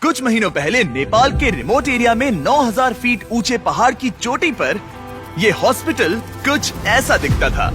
कुछ महीनों पहले नेपाल के रिमोट एरिया में 9000 फीट ऊंचे पहाड़ की चोटी पर ये हॉस्पिटल कुछ ऐसा दिखता था।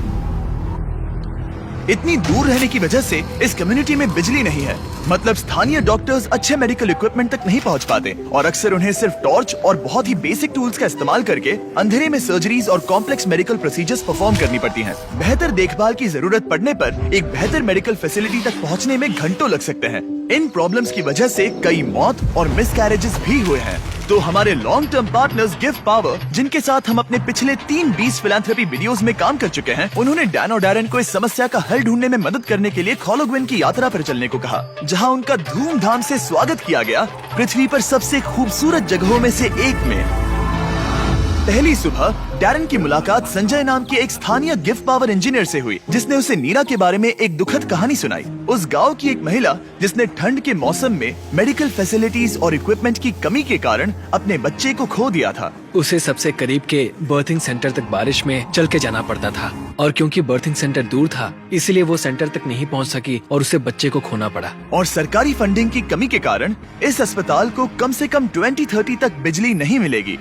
इतनी दूर रहने की वजह से इस कम्युनिटी में बिजली नहीं है, मतलब स्थानीय डॉक्टर्स अच्छे मेडिकल इक्विपमेंट तक नहीं पहुंच पाते और अक्सर उन्हें सिर्फ टॉर्च और बहुत ही बेसिक टूल्स का इस्तेमाल करके अंधेरे में सर्जरीज और कॉम्प्लेक्स मेडिकल प्रोसीजर्स परफॉर्म करनी पड़ती हैं। बेहतर देखभाल की जरूरत पड़ने पर एक बेहतर मेडिकल फैसिलिटी तक पहुंचने में घंटों लग सकते हैं। इन प्रॉब्लम्स की वजह से कई मौत और मिसकैरेजेस भी हुए हैं। तो हमारे long term partners gift power, जिनके साथ हम अपने पिछले 3 फिलैंथ्रोपी वीडियोस में काम कर चुके हैं, उन्होंने डैन और डैरेन को इस समस्या का हल ढूंढने में मदद करने के लिए खोलोग्विन की यात्रा पर चलने को कहा, जहां उनका धूमधाम से स्वागत किया गया पृथ्वी पर सबसे खूबसूरत जगहों में से एक में। पहली सुबह डैरेन की मुलाकात संजय नाम के एक स्थानीय गिफ्ट पावर इंजीनियर से हुई, जिसने उसे नीरा के बारे में एक दुखद कहानी सुनाई। उस गांव की एक महिला जिसने ठंड के मौसम में मेडिकल फैसिलिटीज और इक्विपमेंट की कमी के कारण अपने बच्चे को खो दिया था। उसे सबसे करीब के बर्थिंग सेंटर तक बारिश में चल के जाना पड़ता था और क्योंकि बर्थिंग सेंटर दूर था, इसलिए वो सेंटर तक नहीं पहुंच सकी और उसे बच्चे को खोना पड़ा। और सरकारी फंडिंग की कमी के कारण इस अस्पताल को कम से कम 2030 तक बिजली नहीं मिलेगी।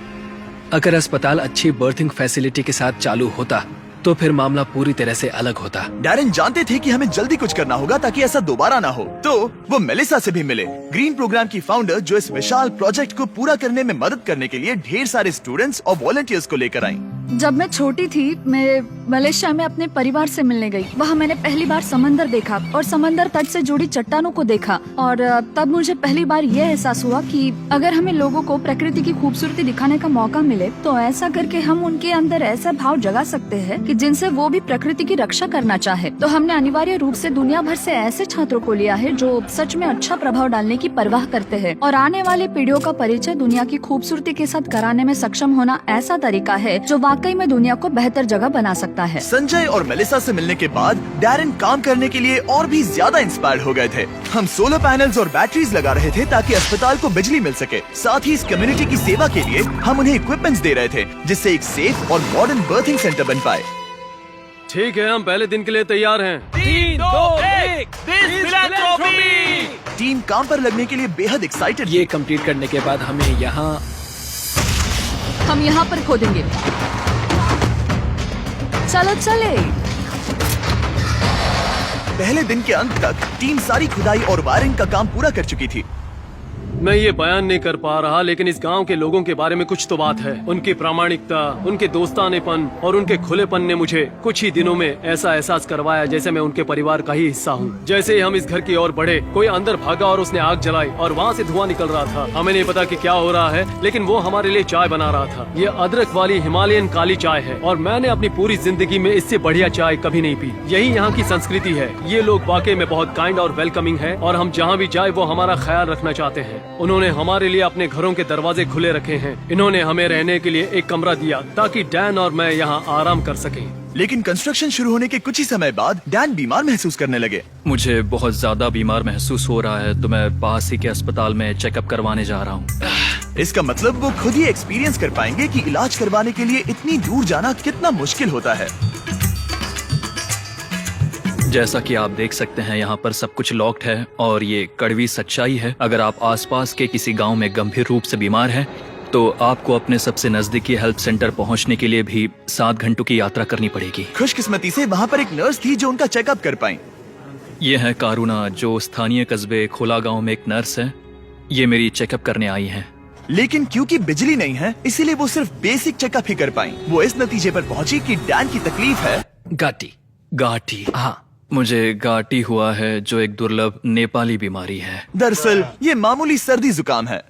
अगर अस्पताल अच्छी बर्थिंग फैसिलिटी के साथ चालू होता तो फिर मामला पूरी तरह से अलग होता। डैरेन जानते थे कि हमें जल्दी कुछ करना होगा ताकि ऐसा दोबारा ना हो, तो वो मेलिसा से भी मिले, ग्रीन प्रोग्राम की फाउंडर, जो इस विशाल प्रोजेक्ट को पूरा करने में मदद करने के लिए ढेर सारे स्टूडेंट्स और वॉलंटियर्स को लेकर आई। जब मैं छोटी थी, मैं मलेशिया में अपने परिवार से मिलने गई। वहाँ मैंने पहली बार समंदर देखा और समंदर तट से जुड़ी चट्टानों को देखा और तब मुझे पहली बार यह एहसास हुआ कि अगर हमें लोगों को प्रकृति की खूबसूरती दिखाने का मौका मिले तो ऐसा करके हम उनके अंदर ऐसा भाव जगा सकते हैं कि जिनसे वो भी प्रकृति की रक्षा करना चाहे। तो हमने अनिवार्य रूप से दुनिया भर से ऐसे छात्रों को लिया है जो सच में अच्छा प्रभाव डालने की परवाह करते हैं और आने वाली पीढ़ियों का परिचय दुनिया की खूबसूरती के साथ कराने में सक्षम होना ऐसा तरीका है जो वाकई में दुनिया को बेहतर जगह बना सकता है। संजय और मेलिसा से मिलने के बाद डैरेन काम करने के लिए और भी ज्यादा इंस्पायर्ड हो गए थे। हम सोलर पैनल्स और बैटरीज लगा रहे थे ताकि अस्पताल को बिजली मिल सके। साथ ही इस कम्युनिटी की सेवा के लिए हम उन्हें इक्विपमेंट्स दे रहे थे, जिससे एक सेफ और मॉडर्न बर्थिंग सेंटर बन पाए। ठीक है, हम पहले दिन के लिए तैयार हैं। 3, 2, 1 टीम काम पर लगने के लिए बेहद एक्साइटेड। ये कंप्लीट करने के बाद हम यहाँ पर खोदेंगे। चलो चले। पहले दिन के अंत तक टीम सारी खुदाई और वायरिंग का काम पूरा कर चुकी थी। मैं ये बयान नहीं कर पा रहा, लेकिन इस गांव के लोगों के बारे में कुछ तो बात है। उनकी प्रामाणिकता, उनके दोस्तानेपन और उनके खुलेपन ने मुझे कुछ ही दिनों में ऐसा एहसास करवाया जैसे मैं उनके परिवार का ही हिस्सा हूँ। जैसे ही हम इस घर की ओर बढ़े, कोई अंदर भागा और उसने आग जलाई और वहाँ से धुआं निकल रहा था। हमें नहीं पता कि क्या हो रहा है, लेकिन वो हमारे लिए चाय बना रहा था। ये अदरक वाली हिमालयन काली चाय है और मैंने अपनी पूरी जिंदगी में इससे बढ़िया चाय कभी नहीं पी। यही यहाँ की संस्कृति है। ये लोग वाकई में बहुत काइंड और वेलकमिंग है और हम जहाँ भी जाए वो हमारा ख्याल रखना चाहते हैं। उन्होंने हमारे लिए अपने घरों के दरवाजे खुले रखे हैं। इन्होंने हमें रहने के लिए एक कमरा दिया ताकि डैन और मैं यहाँ आराम कर सकें। लेकिन कंस्ट्रक्शन शुरू होने के कुछ ही समय बाद डैन बीमार महसूस करने लगे। मुझे बहुत ज्यादा बीमार महसूस हो रहा है, तो मैं पास ही के अस्पताल में चेकअप करवाने जा रहा हूँ। इसका मतलब वो खुद ही एक्सपीरियंस कर पाएंगे कि इलाज करवाने के लिए इतनी दूर जाना कितना मुश्किल होता है। जैसा कि आप देख सकते हैं, यहाँ पर सब कुछ लॉक्ड है और ये कड़वी सच्चाई है। अगर आप आसपास के किसी गांव में गंभीर रूप से बीमार हैं, तो आपको अपने सबसे नजदीकी हेल्प सेंटर पहुंचने के लिए भी 7 घंटों की यात्रा करनी पड़ेगी। खुशकिस्मती से वहाँ पर एक नर्स थी जो उनका चेकअप कर पाई। ये है कारुणा, जो स्थानीय कस्बे खोला गांव में एक नर्स है। ये मेरी चेकअप करने आई है। लेकिन क्योंकि बिजली नहीं है, इसीलिए वो सिर्फ बेसिक चेकअप ही कर पाई। वो इस नतीजे पर पहुंची कि डैन की तकलीफ है गाटी। हाँ, मुझे गाटी हुआ है, जो एक दुर्लभ नेपाली बीमारी है। दरअसल ये मामूली सर्दी जुकाम है।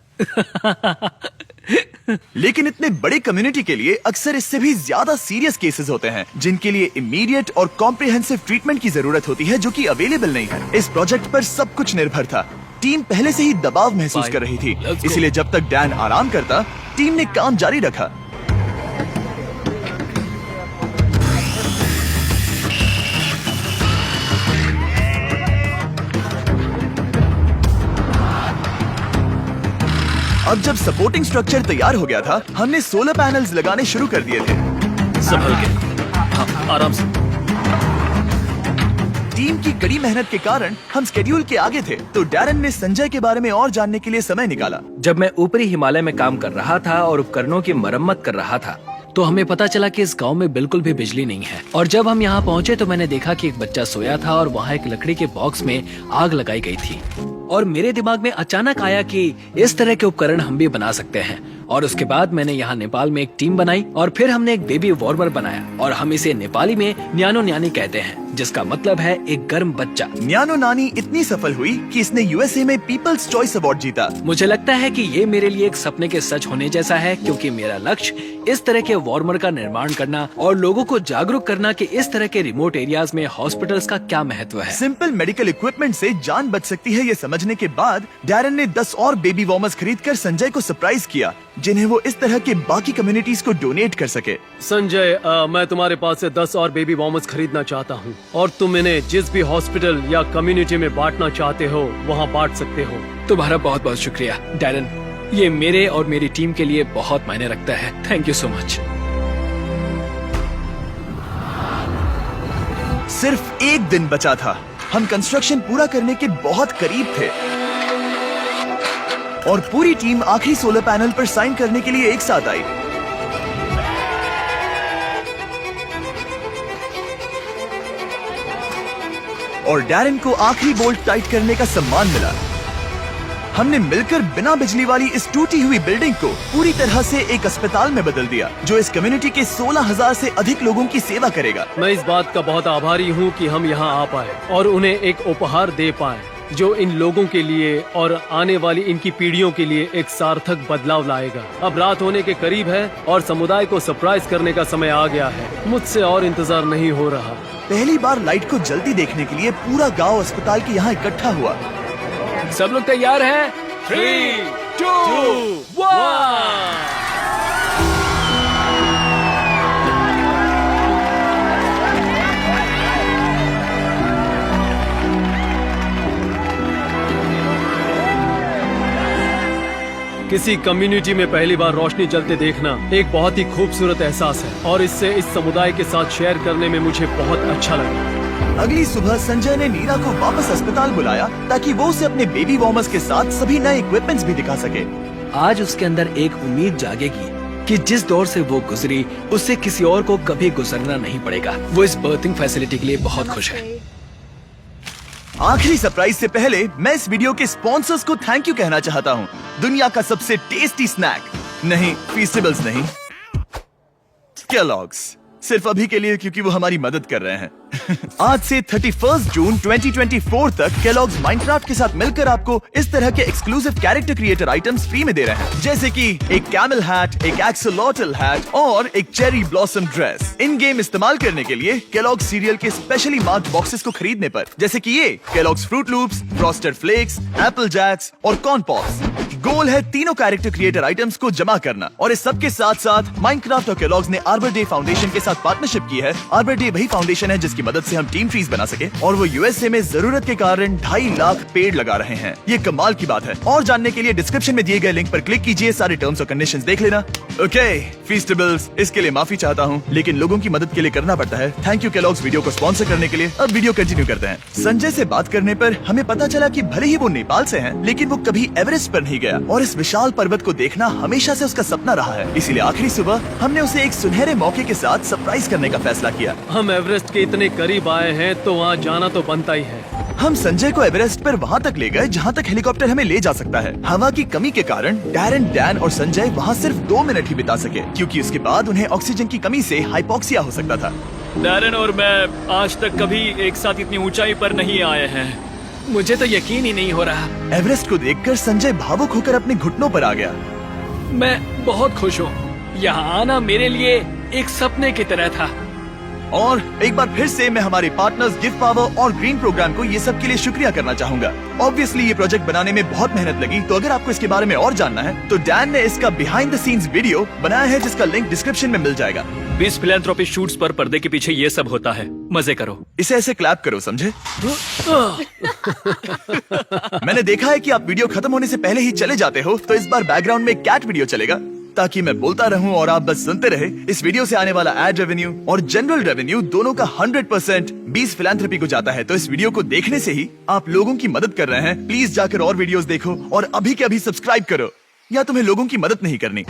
लेकिन इतने बड़े कम्युनिटी के लिए अक्सर इससे भी ज्यादा सीरियस केसेस होते हैं, जिनके लिए इमीडिएट और कॉम्प्रिहेंसिव ट्रीटमेंट की जरूरत होती है, जो कि अवेलेबल नहीं है। इस प्रोजेक्ट पर सब कुछ निर्भर था। टीम पहले से ही दबाव महसूस कर रही थी, इसलिए जब तक डैन आराम करता, टीम ने काम जारी रखा। अब जब सपोर्टिंग स्ट्रक्चर तैयार हो गया था, हमने सोलर पैनल्स लगाने शुरू कर दिए थे। संभल के, हाँ, आराम से। टीम की कड़ी मेहनत के कारण हम स्केड्यूल के आगे थे, तो डैरन ने संजय के बारे में और जानने के लिए समय निकाला। जब मैं ऊपरी हिमालय में काम कर रहा था और उपकरणों की मरम्मत कर रहा था, तो हमें पता चला कि इस गांव में बिल्कुल भी बिजली नहीं है। और जब हम यहाँ पहुँचे तो मैंने देखा कि एक बच्चा सोया था और वहाँ एक लकड़ी के बॉक्स में आग लगाई गई थी। और मेरे दिमाग में अचानक आया कि इस तरह के उपकरण हम भी बना सकते हैं। और उसके बाद मैंने यहाँ नेपाल में एक टीम बनाई और फिर हमने एक बेबी वार्मर बनाया, और हम इसे नेपाली में न्यानो न्यानी कहते हैं, जिसका मतलब है एक गर्म बच्चा। न्यानो नानी इतनी सफल हुई कि इसने यूएसए में पीपल्स चॉइस अवार्ड जीता। मुझे लगता है कि ये मेरे लिए एक सपने के सच होने जैसा है, क्योंकि मेरा लक्ष्य इस तरह के वार्मर का निर्माण करना और लोगों को जागरूक करना कि इस तरह के रिमोट एरियाज में हॉस्पिटल्स का क्या महत्व है। सिंपल मेडिकल इक्विपमेंट से जान बच सकती है, ये समझने के बाद डैरन ने 10 और बेबी वार्मर्स खरीदकर संजय को सरप्राइज किया, जिन्हें वो इस तरह के बाकी कम्युनिटीज को डोनेट कर सके। संजय, मैं तुम्हारे पास से 10 और बेबी वार्मर्स खरीदना चाहता हूँ, और तुम इन्हें जिस भी हॉस्पिटल या कम्युनिटी में बांटना चाहते हो वहाँ बांट सकते हो। तुम्हारा बहुत बहुत शुक्रिया डैरन, ये मेरे और मेरी टीम के लिए बहुत मायने रखता है। Thank you so much. सिर्फ एक दिन बचा था, हम कंस्ट्रक्शन पूरा करने के बहुत करीब थे और पूरी टीम आखिरी सोलर पैनल पर साइन करने के लिए एक साथ आई। और डैरन को आखिरी बोल्ट टाइट करने का सम्मान मिला। हमने मिलकर बिना बिजली वाली इस टूटी हुई बिल्डिंग को पूरी तरह से एक अस्पताल में बदल दिया, जो इस कम्युनिटी के 16,000 से अधिक लोगों की सेवा करेगा। मैं इस बात का बहुत आभारी हूँ कि हम यहाँ आ पाए और उन्हें एक उपहार दे पाए, जो इन लोगों के लिए और आने वाली इनकी पीढ़ियों के लिए एक सार्थक बदलाव लाएगा। अब रात होने के करीब है और समुदाय को सरप्राइज करने का समय आ गया है। मुझसे और इंतजार नहीं हो रहा। पहली बार लाइट को जल्दी देखने के लिए पूरा गांव अस्पताल के यहाँ इकट्ठा हुआ। सब लोग तैयार हैं? 3, 2, 1। किसी कम्युनिटी में पहली बार रोशनी जलते देखना एक बहुत ही खूबसूरत एहसास है, और इससे इस समुदाय के साथ शेयर करने में मुझे बहुत अच्छा लगा। अगली सुबह संजय ने नीरा को वापस अस्पताल बुलाया ताकि वो उसे अपने बेबी वार्मर्स के साथ सभी नए इक्विपमेंट्स भी दिखा सके। आज उसके अंदर एक उम्मीद जागेगी कि जिस दौर से वो गुजरी, उससे किसी और को कभी गुजरना नहीं पड़ेगा। वो इस बर्थिंग फैसिलिटी के लिए बहुत खुश है। आखिरी सरप्राइज से पहले मैं इस वीडियो के स्पॉन्सर्स को थैंक यू कहना चाहता हूँ। दुनिया का सबसे टेस्टी स्नैक, नहीं फीस्टेबल्स नहीं, केलॉग्स, सिर्फ अभी के लिए क्योंकि वो हमारी मदद कर रहे हैं। आज से 31 जून 2024 तक केलॉग्स माइनक्राफ्ट के साथ मिलकर आपको इस तरह के exclusive character creator items free में दे रहे हैं, जैसे कि एक कैमल हैट, एक एक्सोलॉटल हैट और एक cherry blossom dress. In game इस्तेमाल करने के लिए केलॉग्स सीरियल के स्पेशली मार्क्ड बॉक्सेस को खरीदने पर, जैसे कि ये Kellogg's Froot Loops, Frosted Flakes, Apple Jacks और कॉर्न पॉप्स। गोल है तीनों कैरेक्टर क्रिएटर आइटम्स को जमा करना, और इस सब के साथ साथ माइनक्राफ्ट और केलॉग्स ने आर्बर डे फाउंडेशन के साथ पार्टनरशिप की है। आर्बर डे वही फाउंडेशन है जिसकी मदद से हम टीम ट्रीज बना सके, और वो यूएसए में जरूरत के कारण 2.5 लाख पेड़ लगा रहे हैं। ये कमाल की बात है। और जानने के लिए डिस्क्रिप्शन में दिए गए लिंक पर क्लिक कीजिए, सारे टर्म्स और कंडीशंस देख लेना। ओके फीस्टेबल्स, इसके लिए माफी चाहता हूँ, लेकिन लोगों की मदद के लिए करना पड़ता है। थैंक यू केलॉग्स वीडियो को स्पॉन्सर करने के लिए। अब वीडियो कंटिन्यू करते हैं। संजय से बात करने पर हमें पता चला कि भले ही वो नेपाल से हैं, लेकिन वो कभी एवरेस्ट पर नहीं गया, और इस विशाल पर्वत को देखना हमेशा से उसका सपना रहा है। इसीलिए आखिरी सुबह हमने उसे एक सुनहरे मौके के साथ सरप्राइज करने का फैसला किया। हम एवरेस्ट के इतने करीब आए हैं तो वहाँ जाना तो बनता ही है। हम संजय को एवरेस्ट पर वहाँ तक ले गए जहाँ तक हेलीकॉप्टर हमें ले जा सकता है। हवा की कमी के कारण डैरन, डैन और संजय वहाँ सिर्फ 2 मिनट ही बिता सके, क्योंकि उसके बाद उन्हें ऑक्सीजन की कमी से हाइपोक्सिया हो सकता था। डैरन और मैं आज तक कभी एक साथ इतनी ऊंचाई पर नहीं आए हैं। मुझे तो यकीन ही नहीं हो रहा। एवरेस्ट को देखकर संजय भावुक होकर अपने घुटनों पर आ गया। मैं बहुत खुश हूँ। यहाँ आना मेरे लिए एक सपने की तरह था। और एक बार फिर से मैं हमारे पार्टनर्स गिव पावर और ग्रीन प्रोग्राम को ये सब के लिए शुक्रिया करना चाहूंगा। ऑब्वियसली ये प्रोजेक्ट बनाने में बहुत मेहनत लगी, तो अगर आपको इसके बारे में और जानना है तो डैन ने इसका बिहाइंड द सीन्स वीडियो बनाया है, जिसका लिंक डिस्क्रिप्शन में मिल जाएगा। 20 फिलैंथ्रोपी शूट्स पर पर्दे के पीछे ये सब होता है। मजे करो। इसे ऐसे क्लैप करो, समझे? मैंने देखा है कि आप वीडियो खत्म होने से पहले ही चले जाते हो, तो इस बार बैकग्राउंड में कैट वीडियो चलेगा। ताकि मैं बोलता रहूं और आप बस सुनते रहे। इस वीडियो से आने वाला एड रेवेन्यू और जनरल रेवेन्यू दोनों का 100% बीस फिलैंथ्रोपी को जाता है। तो इस वीडियो को देखने से ही आप लोगों की मदद कर रहे हैं। प्लीज जाकर और वीडियोस देखो और अभी के अभी सब्सक्राइब करो, या तुम्हें लोगों की मदद नहीं करनी।